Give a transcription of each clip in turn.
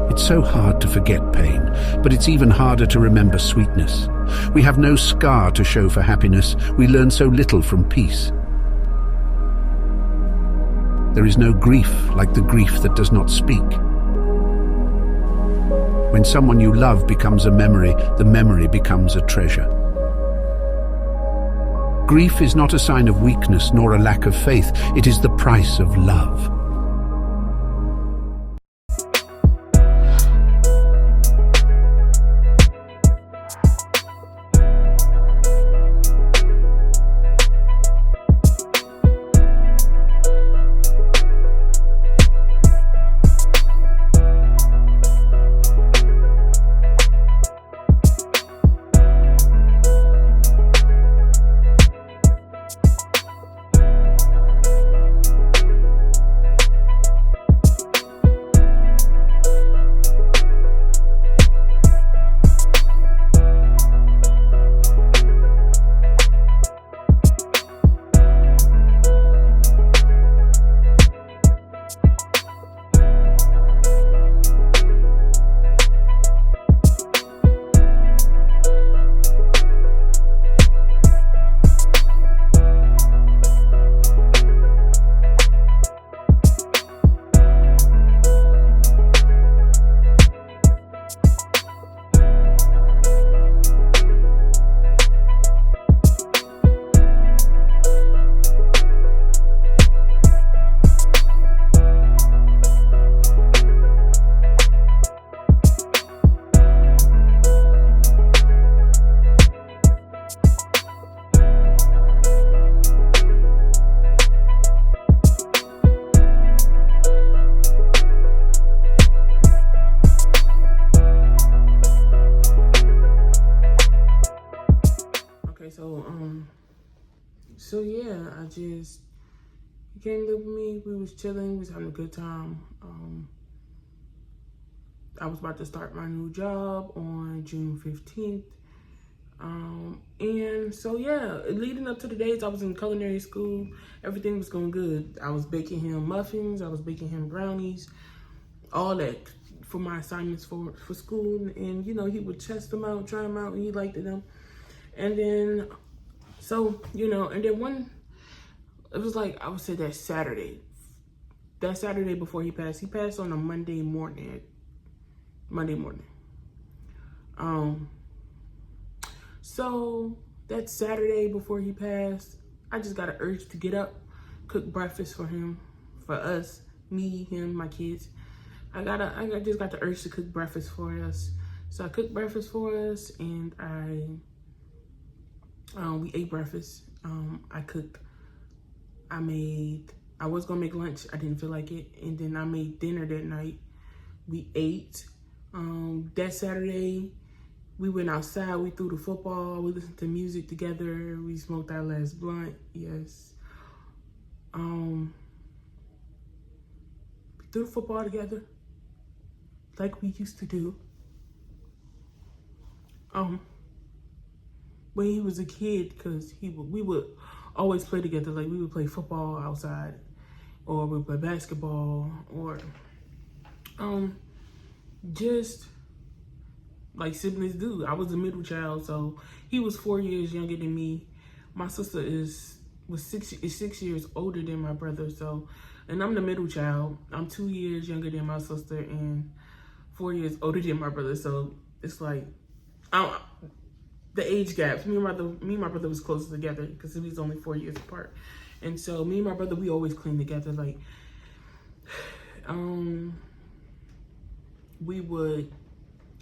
It's so hard to forget pain, but it's even harder to remember sweetness. We have no scar to show for happiness. We learn so little from peace. There is no grief like the grief that does not speak. When someone you love becomes a memory, the memory becomes a treasure. Grief is not a sign of weakness nor a lack of faith. It is the price of love. So yeah, he came to live with me. We was chilling. We was having a good time. I was about to start my new job on June 15th. And so yeah, leading up to the days I was in culinary school, everything was going good. I was baking him muffins. I was baking him brownies, all that for my assignments for school. And you know, he would test them out, try them out, and he liked them. And then, so, you know, and then it was like, I would say that Saturday before he passed on a Monday morning. So that Saturday before he passed, I just got an urge to get up, cook breakfast for him, for us, me, him, my kids. I just got the urge to cook breakfast for us. So I cooked breakfast for us, and we ate breakfast. I was gonna make lunch. I didn't feel like it. And then I made dinner that night. We ate. That Saturday, we went outside. We threw the football. We listened to music together. We smoked our last blunt. Yes. We threw the football together like we used to do. When he was a kid, because we would always play together. Like, we would play football outside, or we would play basketball, or just like siblings do. I was the middle child, so he was 4 years younger than me. My sister is 6 years older than my brother, so, and I'm the middle child. I'm 2 years younger than my sister and 4 years older than my brother. So it's like, the age gaps. Me and my brother was closer together because we was only 4 years apart. And so me and my brother, we always clean together. Like, we would,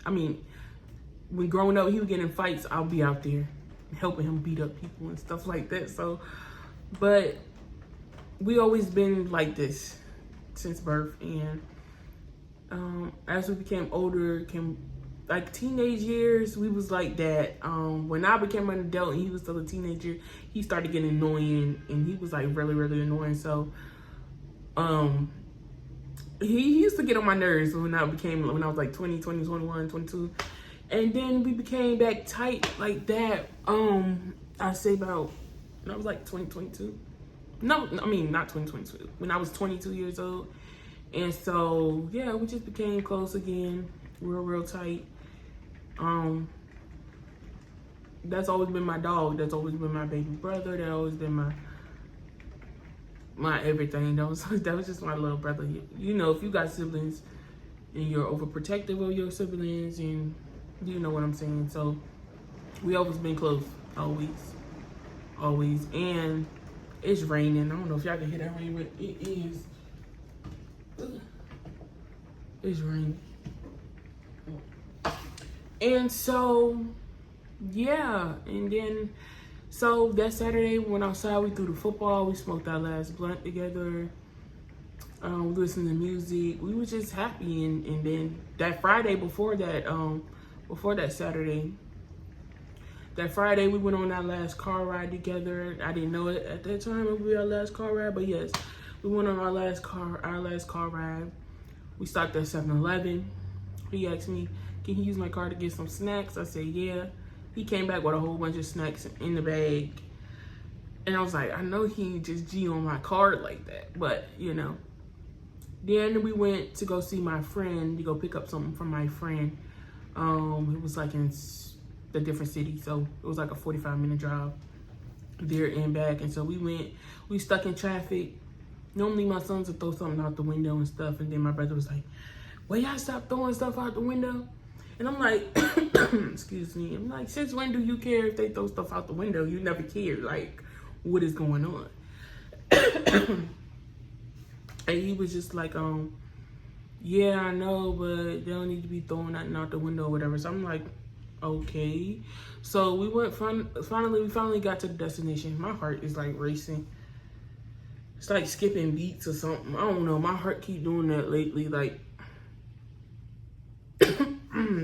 when growing up, he would get in fights, I'll be out there helping him beat up people and stuff like that. So, but we always been like this since birth. And as we became older, like teenage years, we was like that. When I became an adult and he was still a teenager, he started getting annoying, and he was like really, really annoying. So, he used to get on my nerves when I was like 20, 21, 22. And then we became back tight like that. I say about, when I was like 22. No, I mean, not 2022. When I was 22 years old. And so, yeah, we just became close again, real tight. That's always been my dog. That's always been my baby brother. That always been my everything. That was just my little brother. You know, if you got siblings and you're overprotective of your siblings, and you know what I'm saying. So we always been close, always. And it's raining. I don't know if y'all can hear that rain, but it is. It's raining. And so, yeah, and then, so that Saturday we went outside, we threw the football, we smoked our last blunt together, we listened to music, we were just happy. And then that Friday before that Saturday, that Friday we went on our last car ride together. I didn't know it at that time it would be our last car ride, but yes, we went on our last car ride. We stopped at 7-Eleven. He asked me, can he use my car to get some snacks? I said, yeah. He came back with a whole bunch of snacks in the bag. And I was like, I know he ain't just G on my card like that, but you know. Then we went to go see my friend, to go pick up something from my friend. It was like in a different city, so it was like a 45-minute drive there and back. And so we stuck in traffic. Normally my sons would throw something out the window and stuff, and then my brother was like, well, y'all stop throwing stuff out the window? And I'm like, excuse me, I'm like, since when do you care if they throw stuff out the window? You never cared, like, what is going on? And he was just like, yeah, I know, but they don't need to be throwing nothing out the window or whatever. So I'm like, okay. So we went, we finally got to the destination. My heart is like racing. It's like skipping beats or something. I don't know, my heart keep doing that lately, like,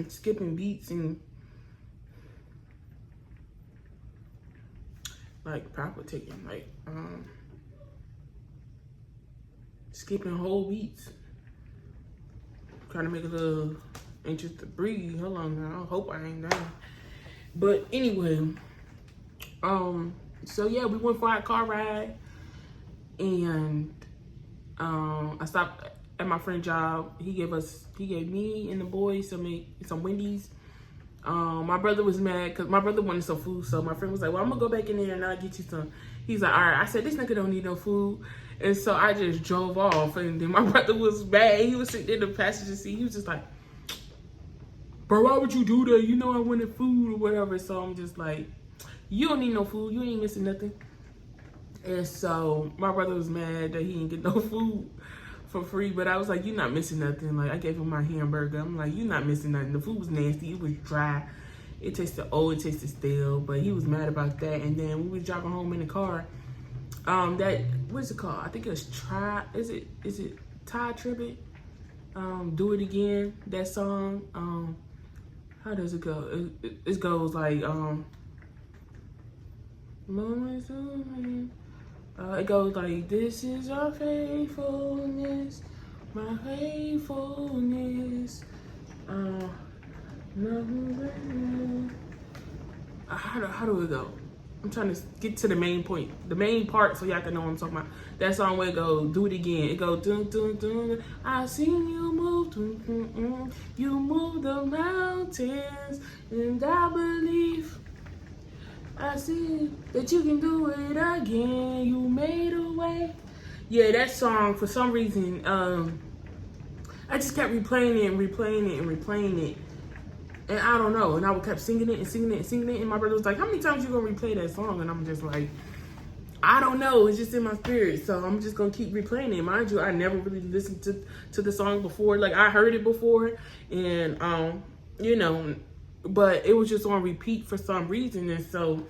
skipping beats and like palpitating, like skipping whole beats. Trying to make a little anxious to breathe. Hold on now, I hope I ain't dying. But anyway, so yeah, we went for our car ride, and I stopped at my friend's job. He gave me and the boys some Wendy's. My brother was mad because my brother wanted some food, so my friend was like, well, I'm gonna go back in there and I'll get you some. He's like, all right. I said, this nigga don't need no food. And so I just drove off, and then my brother was mad. He was sitting in the passenger seat. He was just like, bro, why would you do that? You know I wanted food or whatever. So I'm just like, you don't need no food. You ain't missing nothing. And so my brother was mad that he didn't get no food for free, but I was like, you're not missing nothing. Like, I gave him my hamburger. I'm like, you're not missing nothing. The food was nasty. It was dry. It tasted old. It tasted stale. But he was mad about that. And then we was driving home in the car. What's it called? I think it's is it Ty Tribbett? Do It Again. That song. How does it go? It goes like, moments of me. It goes like, this is our faithfulness, my faithfulness. How do it go? I'm trying to get to the main point, the main part, so y'all can know what I'm talking about. That song where it goes, do it again. It goes, dun dun dun. I seen you move, dun, dun, dun. You move the mountains, and I believe. I see that you can do it again. You made a way. Yeah, that song, for some reason, I just kept replaying it. And I don't know. And I kept singing it. And my brother was like, how many times you gonna replay that song? And I'm just like, I don't know. It's just in my spirit. So I'm just gonna keep replaying it. Mind you, I never really listened to the song before. Like, I heard it before. And, you know, but it was just on repeat for some reason, and so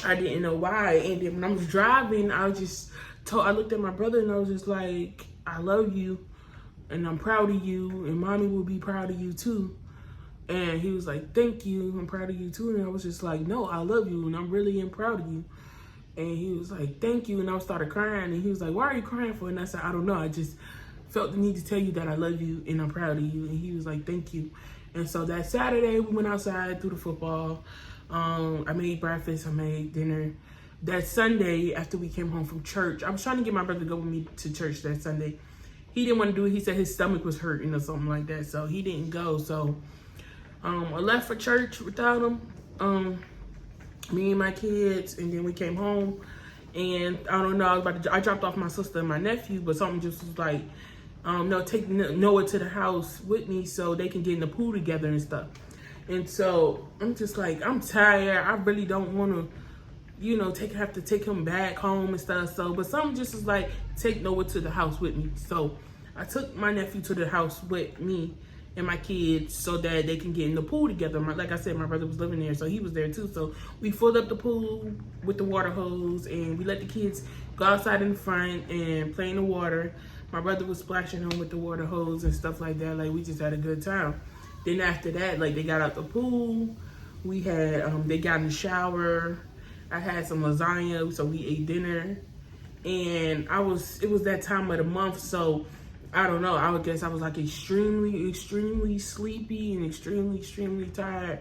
I didn't know why. And then when I was driving, I looked at my brother and I was just like, I love you, and I'm proud of you, and mommy will be proud of you too. And he was like, thank you, I'm proud of you too. And I was just like, no, I love you, and I'm really proud of you. And he was like, thank you. And I started crying, and he was like, why are you crying for? And I said, I don't know, I just felt the need to tell you that I love you and I'm proud of you. And he was like, thank you. And so that Saturday, we went outside, threw the football. I made breakfast, I made dinner. That Sunday, after we came home from church, I was trying to get my brother to go with me to church that Sunday. he didn't want to do it. He said his stomach was hurting or something like that, so he didn't go. So I left for church without him, me and my kids, and then we came home. And I don't know, I dropped off my sister and my nephew, but something just was like, no, take Noah to the house with me so they can get in the pool together and stuff. And so I'm just like, I'm tired. I really don't want to, you know, have to take him back home and stuff. So, but something just was like, take Noah to the house with me. So I took my nephew to the house with me and my kids so that they can get in the pool together. Like I said, my brother was living there, so he was there too. So we filled up the pool with the water hose, and we let the kids go outside in the front and play in the water. My brother was splashing them with the water hose and stuff like that. Like, we just had a good time. Then after that, like, they got out the pool. We had, they got in the shower. I had some lasagna, so we ate dinner. And it was that time of the month, so I don't know. I would guess I was like extremely, extremely sleepy and extremely, extremely tired.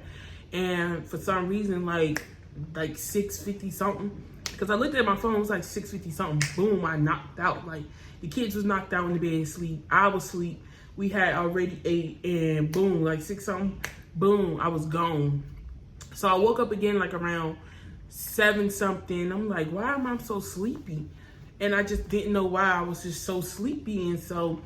And for some reason, like 6:50 something, because I looked at my phone, it was like 6:50 something. Boom, I knocked out. Like, the kids was knocked out in the bed asleep. I was asleep. We had already ate, and boom, like 6 something, boom, I was gone. So I woke up again like around 7 something. I'm like, why am I so sleepy? And I just didn't know why I was just so sleepy. And so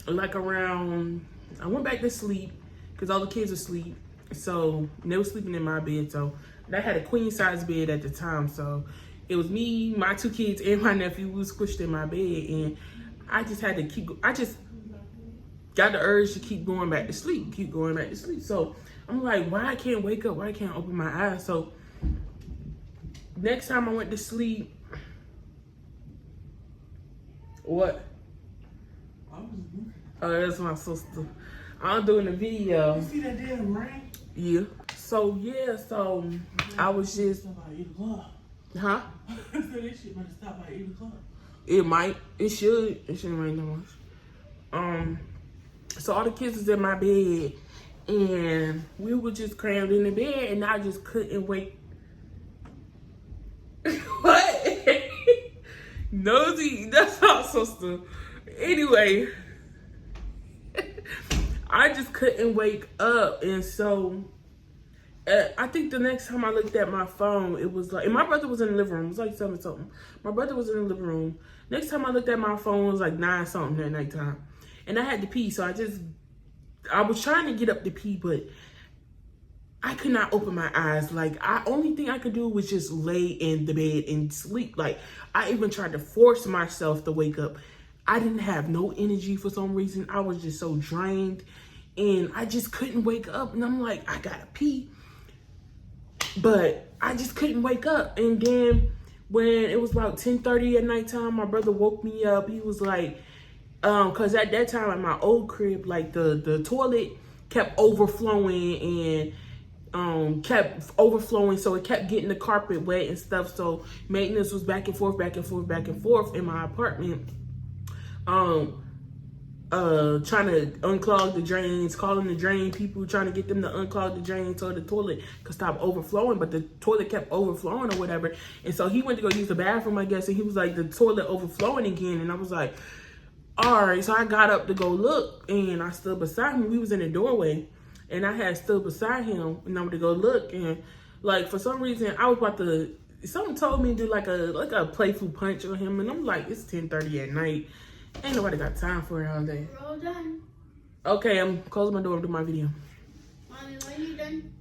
like around, I went back to sleep because all the kids were asleep. So they were sleeping in my bed. So I had a queen size bed at the time. So it was me, my 2 kids, and my nephew who was squished in my bed. And I just had to I just got the urge to keep going back to sleep, So I'm like, why I can't wake up? Why I can't open my eyes? So next time I went to sleep, what? Oh, that's my sister. I'm doing a video. You see that damn rain? Yeah. So yeah, I was just. Stop by 8 o'clock. Huh? So this shit better stop by 8 o'clock. It might. It should. It shouldn't rain that much. So all the kids was in my bed, and we were just crammed in the bed, and I just couldn't wake. What? Nosy, that's our sister. Anyway, I just couldn't wake up. And so I think the next time I looked at my phone, it was like, and my brother was in the living room. It was like 7 something. My brother was in the living room. Next time I looked at my phone, it was like 9 something at nighttime. And I had to pee. So I was trying to get up to pee, but I could not open my eyes. Like, only thing I could do was just lay in the bed and sleep. Like, I even tried to force myself to wake up. I didn't have no energy for some reason. I was just so drained, and I just couldn't wake up. And I'm like, I gotta pee, but I just couldn't wake up. And then when it was about 10:30 at nighttime, my brother woke me up. He was like, cause at that time at my old crib, like the toilet kept overflowing and kept overflowing, so it kept getting the carpet wet and stuff. So maintenance was back and forth in my apartment, trying to unclog the drains, calling the drain people, trying to get them to unclog the drain so the toilet could stop overflowing. But the toilet kept overflowing or whatever, and so he went to go use the bathroom, I guess, and he was like, the toilet overflowing again. And I was like, all right. So I got up to go look, and I stood beside him. We was in the doorway, and I had stood beside him, and I went to go look, and like for some reason I was about to. Something told me to do like a playful punch on him, and I'm like, it's 10:30 at night. Ain't nobody got time for it all day. We're all done. Okay, I'm closing my door and do my video. Mommy, when you done?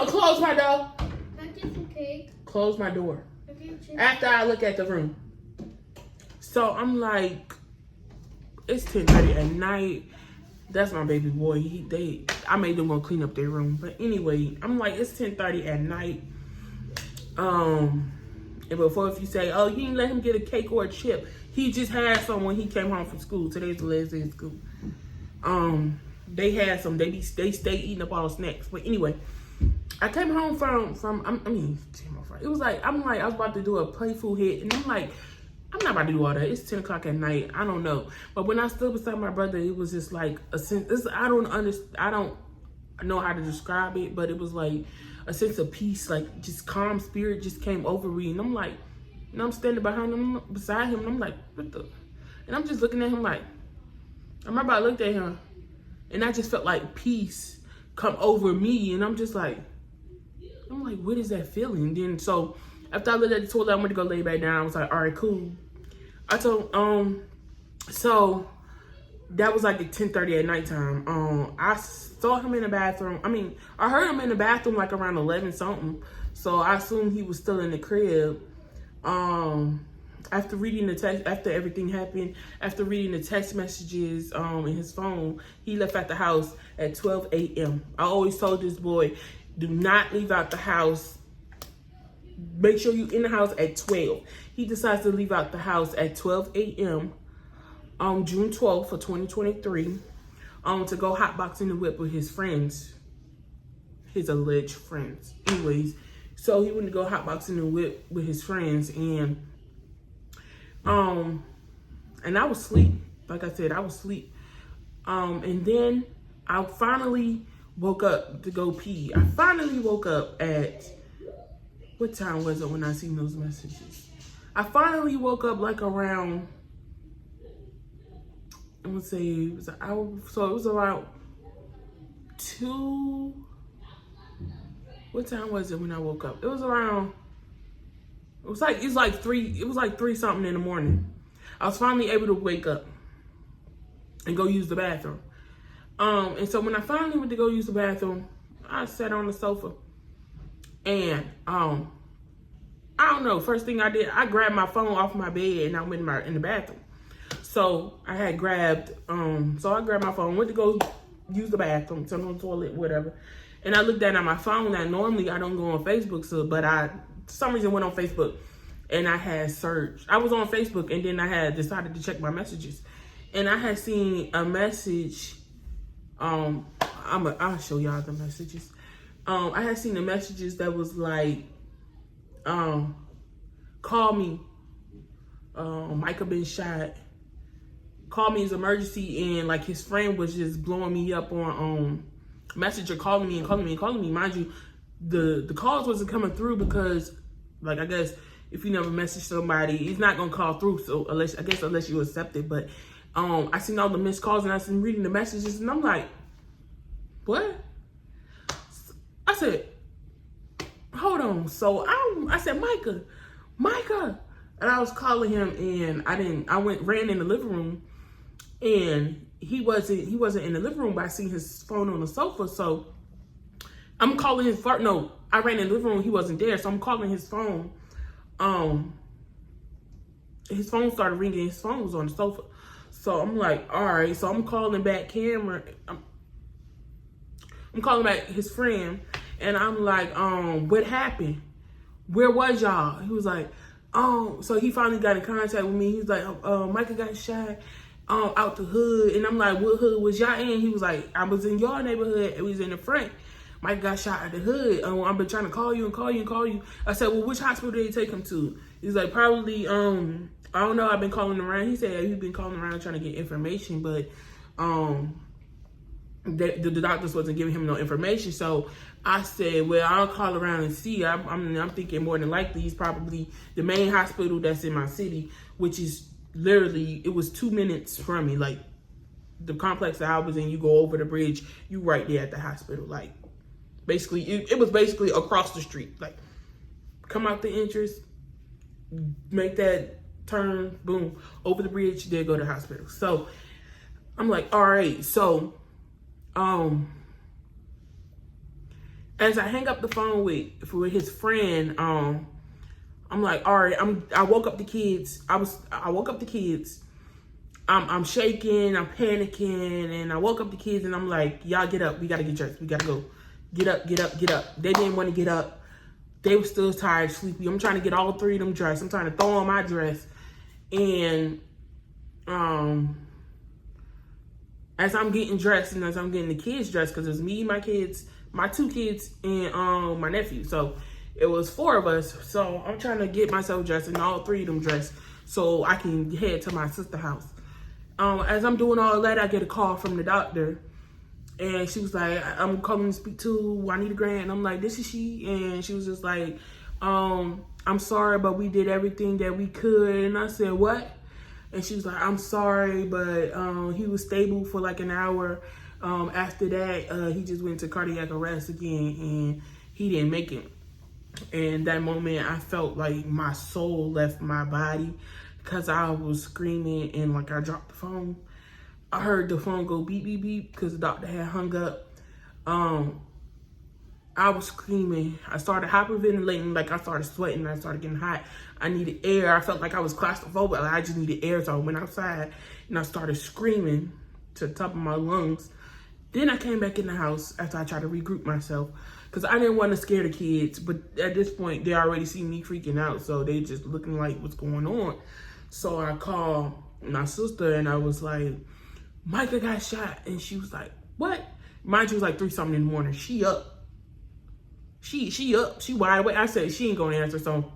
Close my door. Can I get some cake? Close my door. Okay, After I look at the room. So I'm like, it's 10:30 at night. That's my baby boy. I made them go clean up their room. But anyway, I'm like, it's 10:30 at night. And before, if you say, oh, you didn't let him get a cake or a chip, he just had some when he came home from school. Today's the last day of school. They had some. They stay eating up all the snacks. But anyway, I came home it was like, I was about to do a playful hit, and I'm like, I'm not about to do all that. It's 10 o'clock at night. I don't know. But when I stood beside my brother, it was just like a sense. I don't know how to describe it, but it was like a sense of peace, like just calm spirit just came over me. And I'm like, and I'm standing beside him, and I'm like, what the? And I'm just looking at him like, I remember I looked at him and I just felt like peace come over me. And I'm like, what is that feeling? Then so after I looked at the toilet, I went to go lay back down. I was like, all right, cool. I told, so that was like at 10:30 at nighttime. I saw him in the bathroom. I heard him in the bathroom like around 11 something. So I assumed he was still in the crib. After reading the text, after everything happened, after reading the text messages in his phone, he left out the house at 12 a.m. I always told this boy, do not leave out the house. Make sure you're in the house at 12. He decides to leave out the house at 12 a.m. on June 12th for 2023 to go hotboxing the whip with his friends, his alleged friends. Anyways, so he went to go hotboxing the whip with his friends, and I was asleep. Like I said, I was asleep. And then I finally woke up to go pee. I finally woke up at, what time was it when I seen those messages? I finally woke up like around, I would say it was an hour, so it was about 2, what time was it when I woke up? It was around, it was like 3 something in the morning. I was finally able to wake up and go use the bathroom. And so when I finally went to go use the bathroom, I sat on the sofa and, I don't know, first thing I did, I grabbed my phone off my bed and I went in the bathroom. So I had grabbed, so I grabbed my phone, went to go use the bathroom, turn on the toilet, whatever. And I looked down at my phone. Now, normally I don't go on Facebook, but I, for some reason, went on Facebook and I had searched. I was on Facebook and then I had decided to check my messages. And I had seen a message, I'll show y'all the messages. I had seen the messages that was like, call me, MICAH been shot. Call me as emergency, and like his friend was just blowing me up on Messenger, calling me. Mind you, the calls wasn't coming through because, like, I guess if you never message somebody, he's not gonna call through. So unless you accept it. But I seen all the missed calls and I seen reading the messages, and I'm like, what? I said, hold on. So I said, Micah, and I was calling him, and I ran in the living room. And he wasn't in the living room, but I seen his phone on the sofa. So I'm calling his phone. No, I ran in the living room. He wasn't there. So I'm calling his phone. His phone started ringing. His phone was on the sofa. So I'm like, all right. So I'm calling back Cameron. I'm calling back his friend. And I'm like, what happened? Where was y'all? He was like, so he finally got in contact with me. He was like, Micah got shot. Out the hood. And I'm like, what hood was y'all in? He was like, I was in your neighborhood. It was in the front. Mike got shot at the hood. I've been trying to call you. I said, well, which hospital did they take him to? He's like, probably, I don't know. I've been calling around. He said he's been calling around trying to get information, but the doctors wasn't giving him no information. So I said, well, I'll call around and see. I'm thinking more than likely he's probably the main hospital that's in my city, which is literally, it was 2 minutes from me. Like, the complex that I was in, you go over the bridge, you right there at the hospital. Like, basically, it was basically across the street. Like, come out the entrance, make that turn, boom, over the bridge, there go to the hospital. So I'm like, all right. So as I hang up the phone with his friend, I'm like, all right, I woke up the kids. I woke up the kids. I'm shaking, I'm panicking, and I woke up the kids and I'm like, y'all get up. We gotta get dressed. We gotta go. Get up. They didn't want to get up. They were still tired, sleepy. I'm trying to get all 3 of them dressed. I'm trying to throw on my dress. And as I'm getting dressed and as I'm getting the kids dressed, because it was me, my kids, my 2 kids, and my nephew. So it was 4 of us. So I'm trying to get myself dressed and all 3 of them dressed so I can head to my sister's house. As I'm doing all that, I get a call from the doctor. And she was like, I'm calling to speak to Juanita Grant. And I'm like, this is she. And she was just like, I'm sorry, but we did everything that we could. And I said, what? And she was like, I'm sorry, but he was stable for like an hour. After that, he just went to cardiac arrest again, and he didn't make it. And that moment, I felt like my soul left my body because I was screaming and like I dropped the phone. I heard the phone go beep, beep, beep because the doctor had hung up. I was screaming. I started hyperventilating, like I started sweating. I started getting hot. I needed air. I felt like I was claustrophobic. Like I just needed air, so I went outside and I started screaming to the top of my lungs. Then I came back in the house after I tried to regroup myself because I didn't want to scare the kids. But at this point, they already see me freaking out, so they just looking like, what's going on? So I called my sister and I was like, Micah got shot. And she was like, what? Mind you, it was like 3 something in the morning. She up. She up. She wide awake. I said, she ain't gonna answer. So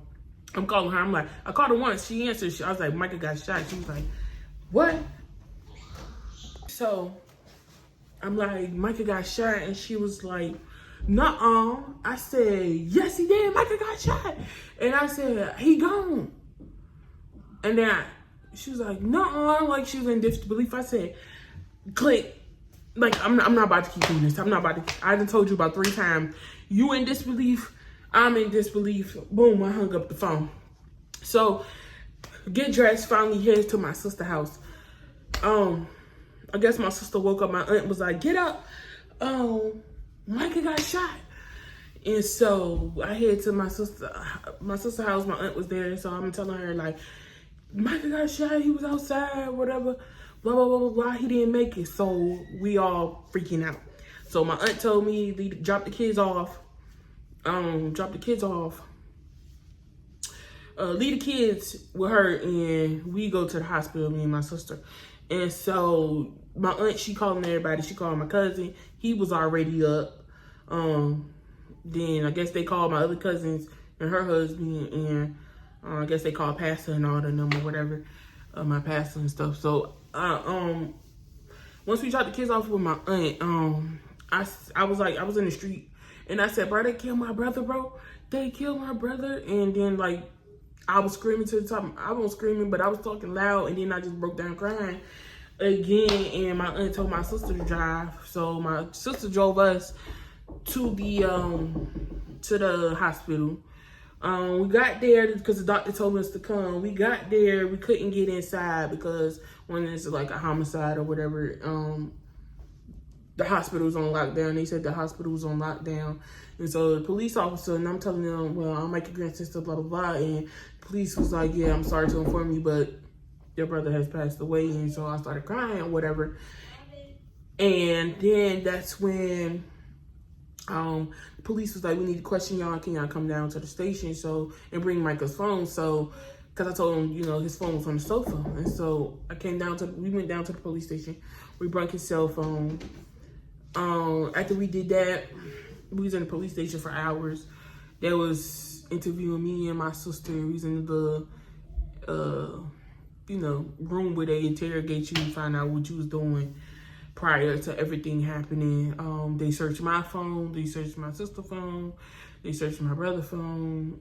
I'm calling her. I'm like, I called her once. She answered. I was like, Micah got shot. She was like, what? So I'm like, Micah got shot. And she was like, nuh-uh. I said, yes, he did. Micah got shot. And I said, he gone. And then she was like, nuh-uh. Like she was in disbelief. I said, click. Like, I'm not about to keep doing this. I'm not about to. I done told you about 3 times. You in disbelief. I'm in disbelief. Boom, I hung up the phone. So, get dressed, finally heads to my sister's house. I guess my sister woke up. My aunt was like, get up. Micah got shot. And so, I head to my sister's house. My aunt was there. So, I'm telling her, like, Micah got shot. He was outside, whatever. Blah, blah, blah, blah, blah. He didn't make it. So we all freaking out. So my aunt told me, drop the kids off. Leave the kids with her and we go to the hospital, me and my sister. And so my aunt, she calling everybody. She called my cousin. He was already up. Then I guess they called my other cousins and her husband, and I guess they called pastor and all the number, whatever, my pastor and stuff. So once we dropped the kids off with my aunt, I was in the street and I said, bro, they killed my brother, bro. They killed my brother. And then like I was screaming to the top. I wasn't screaming, but I was talking loud, and then I just broke down crying again. And my aunt told my sister to drive, so my sister drove us to the hospital. We got there because the doctor told us to come. We got there, we couldn't get inside because when it's like a homicide or whatever, the hospital was on lockdown. They said the hospital was on lockdown. And so the police officer, and I'm telling them, well, I'm Micah Grant's sister, blah, blah, blah. And police was like, yeah, I'm sorry to inform you, but your brother has passed away. And so I started crying or whatever. And then that's when the police was like, we need to question y'all. Can y'all come down to the station and bring Micah's phone? So, because I told him, his phone was on the sofa. And so we went down to the police station. We brought his cell phone. After we did that, we was in the police station for hours. They was interviewing me and my sister. We was in the, room where they interrogate you and find out what you was doing prior to everything happening. They searched my phone. They searched my sister's phone. They searched my brother's phone.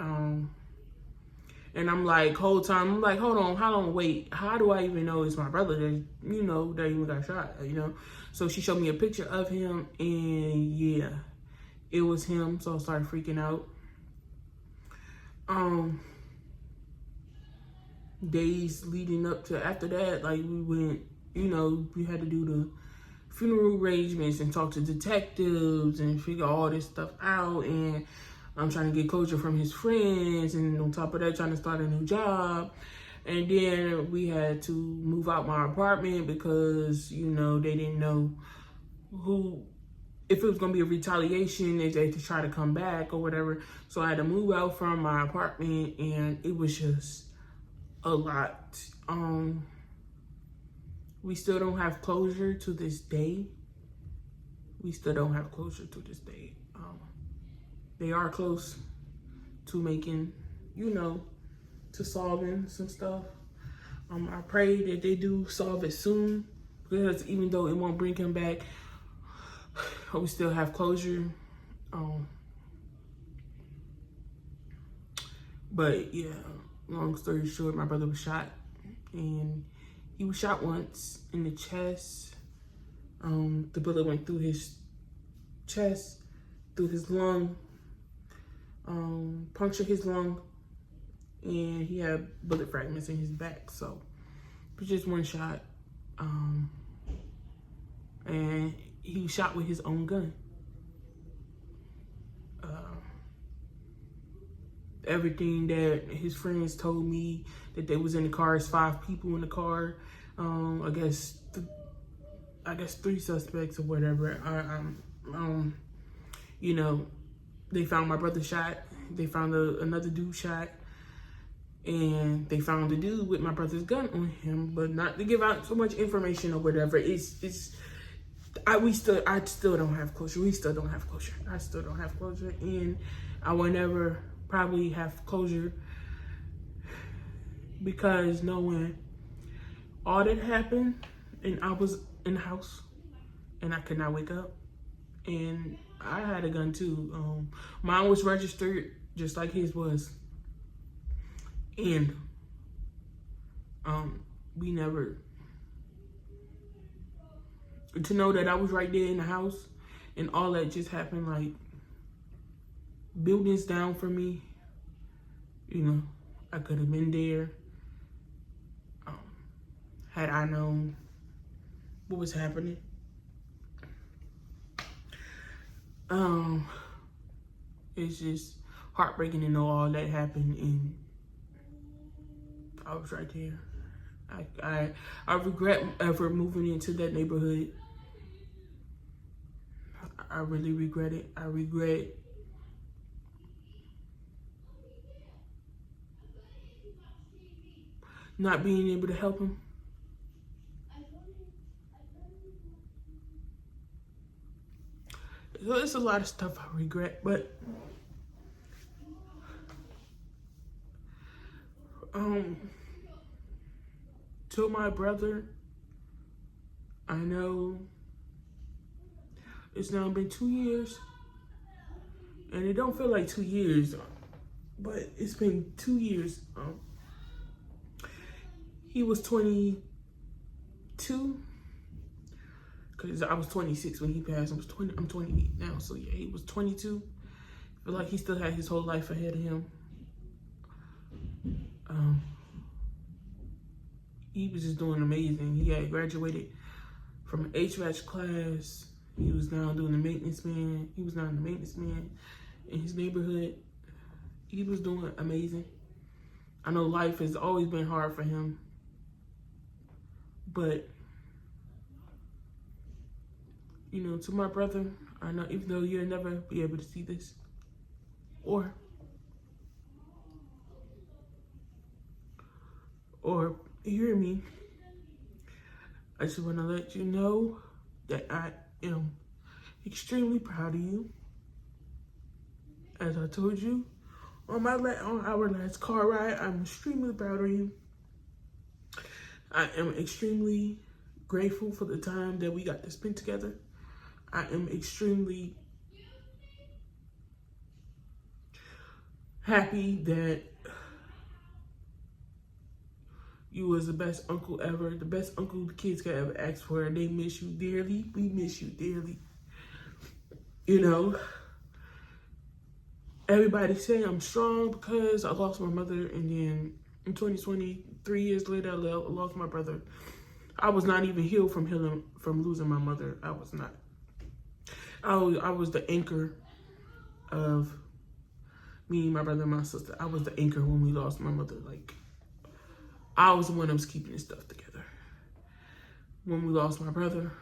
And I'm like, hold on, how long, wait, how do I even know it's my brother that, that even got shot, So she showed me a picture of him, and yeah, it was him, so I started freaking out. Days leading up to after that, like we went, we had to do the funeral arrangements and talk to detectives and figure all this stuff out, and I'm trying to get closure from his friends, and on top of that, trying to start a new job. And then we had to move out my apartment because, they didn't know if it was going to be a retaliation, if they had to try to come back or whatever. So I had to move out from my apartment, and it was just a lot. We still don't have closure to this day. They are close to making, to solving some stuff. I pray that they do solve it soon, because even though it won't bring him back, we still have closure. But yeah, long story short, my brother was shot and he was shot once in the chest. The bullet went through his chest, through his lung, punctured his lung, and he had bullet fragments in his back. So it was just one shot, and he was shot with his own gun. Everything that his friends told me that they was in the car, is 5 people in the car. I guess 3 suspects or whatever. You know, they found my brother shot. They found another dude shot, and they found the dude with my brother's gun on him. But not to give out so much information or whatever. I still don't have closure. We still don't have closure. I still don't have closure, and I will never probably have closure, because knowing all that happened, and I was in the house and I could not wake up, and I had a gun too. Mine was registered just like his was, and we never, to know that I was right there in the house and all that just happened, like buildings down for me, you know, I could have been there. Had I known what was happening. It's just heartbreaking to know all that happened, and I was right there. I regret ever moving into that neighborhood. I really regret it. I regret not being able to help him. So it's a lot of stuff I regret, but to my brother, I know it's now been 2 years, and it don't feel like 2 years, but it's been 2 years. He was 22, because I was 26 when he passed. I'm 28 now, so yeah, he was 22. I feel like he still had his whole life ahead of him. He was just doing amazing. He had graduated from an HVAC class. He was now doing the maintenance man. He was now the maintenance man in his neighborhood. He was doing amazing. I know life has always been hard for him, but you know, to my brother, I know, even though you'll never be able to see this or hear me, I just want to let you know that I am extremely proud of you. As I told you on our last car ride, I'm extremely proud of you. I am extremely grateful for the time that we got to spend together. I am extremely happy that you was the best uncle ever, the best uncle the kids could ever ask for, and they miss you dearly. We miss you dearly. You know, everybody say I'm strong because I lost my mother, and then in 2020, 3 years later, I lost my brother. I was not even healed from losing my mother. I was not. I was the anchor of me, my brother, and my sister. I was the anchor when we lost my mother. Like, I was the one that was keeping this stuff together. When we lost my brother,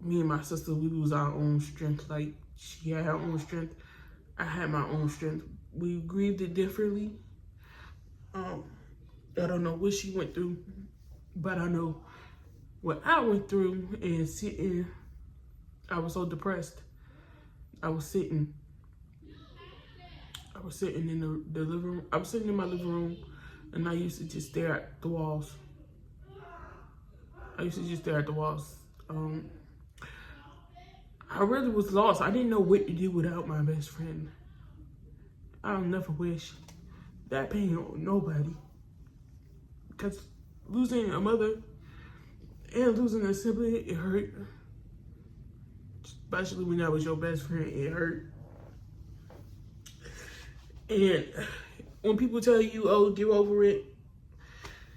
me and my sister, we lose our own strength. Like, she had her own strength. I had my own strength. We grieved it differently. I don't know what she went through, but I know what I went through, and I was so depressed. I was sitting in the living room. I was sitting in my living room, and I used to just stare at the walls. I really was lost. I didn't know what to do without my best friend. I'll never wish that pain on nobody. Because losing a mother and losing a sibling, it hurt. Especially when that was your best friend, it hurt. And when people tell you, oh, get over it,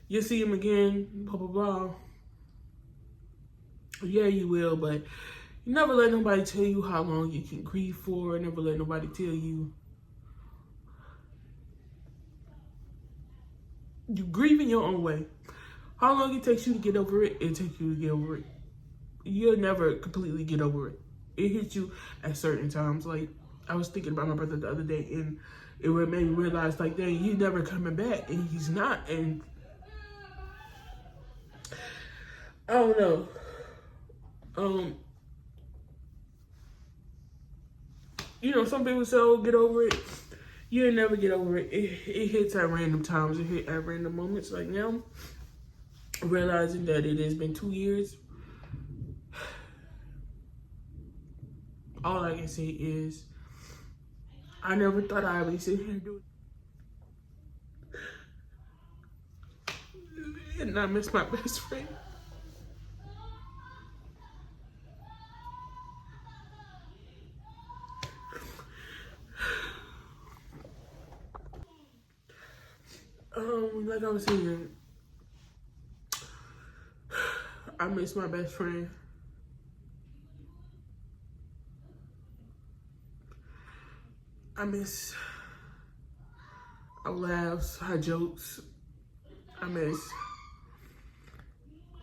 you'll see him again, blah, blah, blah. Yeah, you will, but you never let nobody tell you how long you can grieve for. Never let nobody tell you you grieve in your own way. How long it takes you to get over it, it takes you to get over it. You'll never completely get over it. It hits you at certain times. Like, I was thinking about my brother the other day, and it made me realize, like, dang, he's never coming back, and he's not. And I don't know. You know, some people say, oh, get over it. You'll never get over it. It hits at random times. It hit at random moments. Like now, realizing that it has been 2 years, all I can say is, I never thought I'd be sitting here doing it. And I miss my best friend. Like I was saying, I miss my best friend. I miss our laughs, our jokes. I miss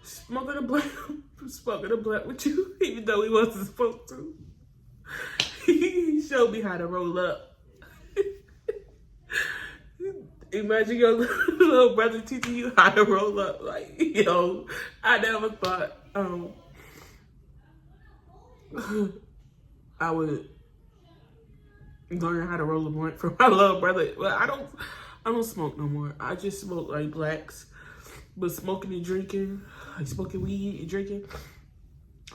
smoking a blunt with you, even though he wasn't supposed to. He showed me how to roll up. Imagine your little brother teaching you how to roll up. Like, yo, I never thought I would learn how to roll a blunt from my little brother. Well, I don't smoke no more. I just smoke like blacks. But smoking and drinking, like smoking weed and drinking,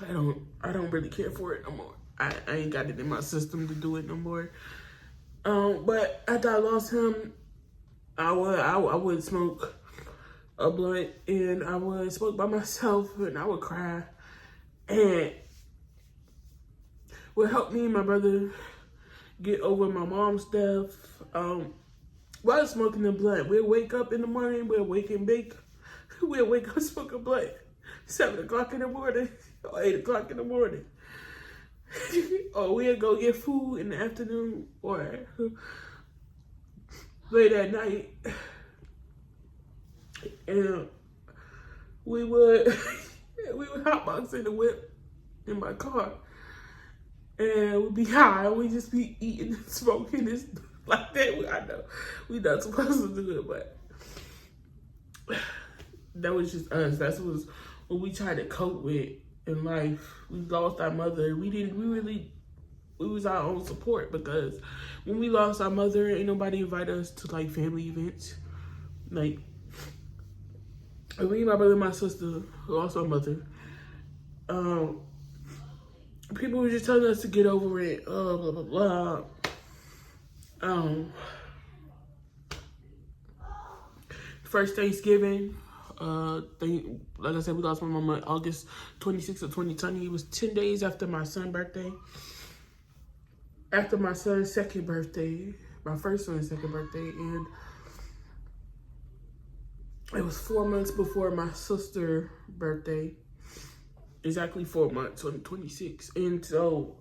I don't really care for it no more. I ain't got it in my system to do it no more. But after I lost him, I would smoke a blunt, and I would smoke by myself, and I would cry. And what helped me and my brother get over my mom's death, while smoking the blunt, we'll wake up in the morning, we'll wake and bake, we'll wake up, smoke a blunt, 7 o'clock in the morning, or 8 o'clock in the morning. Or we'll go get food in the afternoon, or late at night, and we would hotbox in the whip in my car, and we'd be high, and we just be eating and smoking and like that. I know we not supposed to do it, but that was just us. That was what we tried to cope with in life. We lost our mother. We was our own support, because when we lost our mother, ain't nobody invite us to like family events. Like, me, my brother, and my sister lost our mother. People were just telling us to get over it. Blah blah blah. First Thanksgiving, like I said, we lost my mama August 26th of 2020. It was 10 days after my son's birthday. After my son's second birthday, my first son's second birthday, and it was 4 months before my sister's birthday. Exactly 4 months, on the 26th. And so,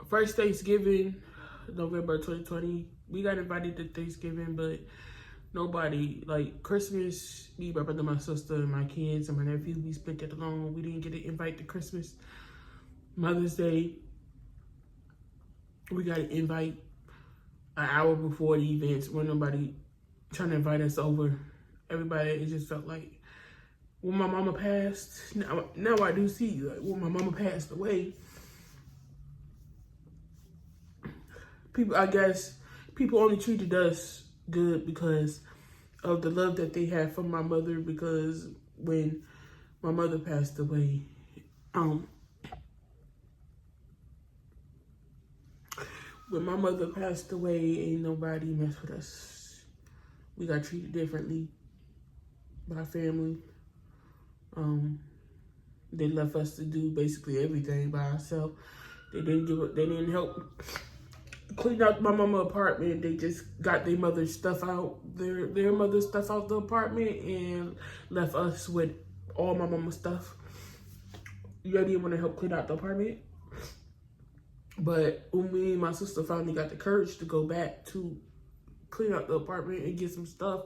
first Thanksgiving, November 2020, we got invited to Thanksgiving, but nobody, like Christmas, me, my brother, my sister, and my kids, and my nephew, we spent it alone. We didn't get an invite to Christmas. Mother's Day, we got an invite an hour before the events. When nobody trying to invite us over. Everybody, it just felt like when my mama passed, now I do see, like when my mama passed away, I guess people only treated us good because of the love that they had from my mother, because when my mother passed away, ain't nobody messed with us. We got treated differently by family. They left us to do basically everything by ourselves. They didn't help clean out my mama's apartment. They just got their mother's stuff out, their mother's stuff out the apartment, and left us with all my mama's stuff. You didn't want to help clean out the apartment. But when me and my sister finally got the courage to go back to clean out the apartment and get some stuff,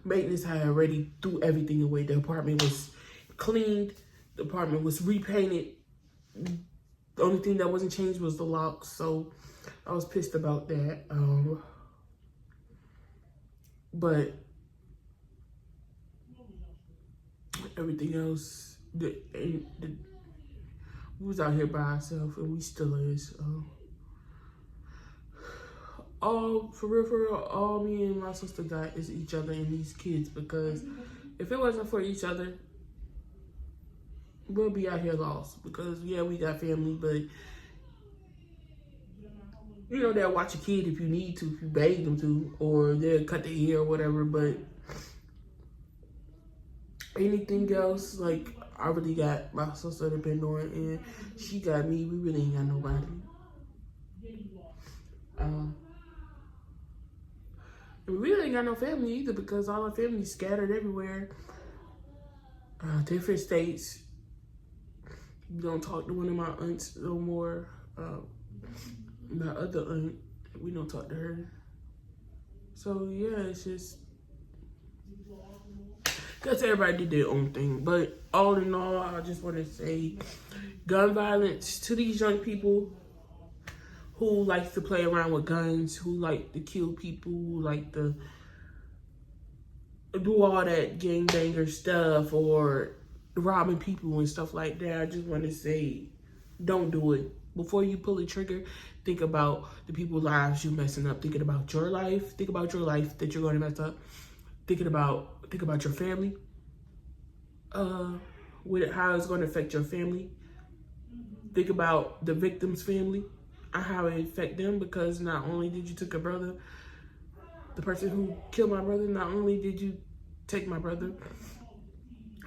maintenance had already threw everything away. The apartment was cleaned. The apartment was repainted. The only thing that wasn't changed was the locks. So I was pissed about that. But everything else, we was out here by ourselves, and we still is. For real, all me and my sister got is each other and these kids, because if it wasn't for each other, we'll be out here lost. Because yeah, we got family, but you know, they'll watch a kid if you need to, if you beg them to, or they'll cut their hair or whatever. But anything else, like, I really got my sister to depend on, and she got me. We really ain't got nobody. We really ain't got no family either, because all our family's scattered everywhere. Different states. We don't talk to one of my aunts no more. My other aunt, we don't talk to her. So yeah, it's just, because everybody did their own thing. But all in all, I just want to say, gun violence to these young people who like to play around with guns, who like to kill people, who like to do all that gangbanger stuff or robbing people and stuff like that. I just want to say, don't do it. Before you pull the trigger, think about the people's lives you're messing up. Thinking about your life. Think about your life that you're going to mess up. Think about your family. How it's going to affect your family. Think about the victim's family and how it affect them, because not only did you take a brother, the person who killed my brother, not only did you take my brother,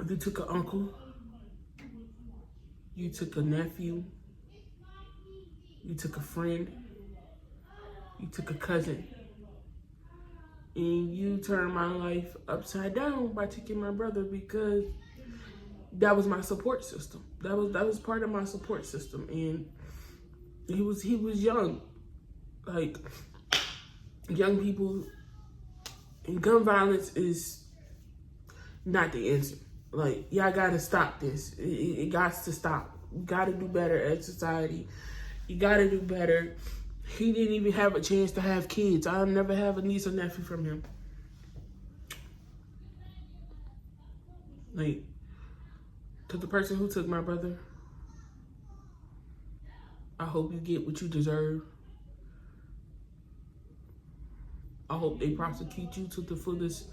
you took an uncle, you took a nephew, you took a friend, you took a cousin, and you turned my life upside down by taking my brother, because that was my support system. That was part of my support system, and he was young. Like, young people, and gun violence is not the answer. Like, y'all gotta stop this. It got to stop. You gotta do better as society. You gotta do better. He didn't even have a chance to have kids. I'll never have a niece or nephew from him. Like, to the person who took my brother, I hope you get what you deserve. I hope they prosecute you to the fullest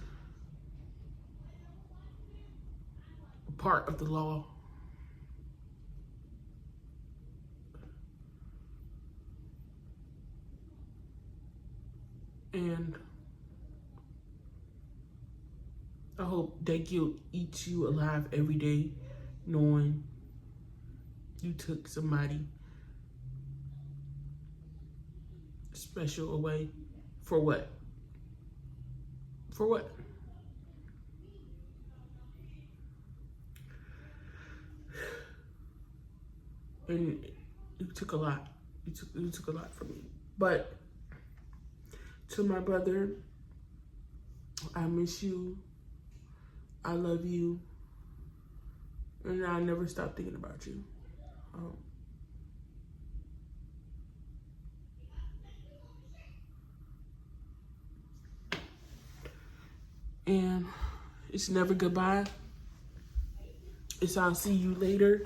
part of the law. And I hope that guilt eats you alive every day, knowing you took somebody special away. For what? For what? And you took a lot. You took a lot from me. But to my brother, I miss you. I love you. And I'll never stop thinking about you. And it's never goodbye. It's I'll see you later.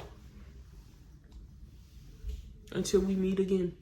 Until we meet again.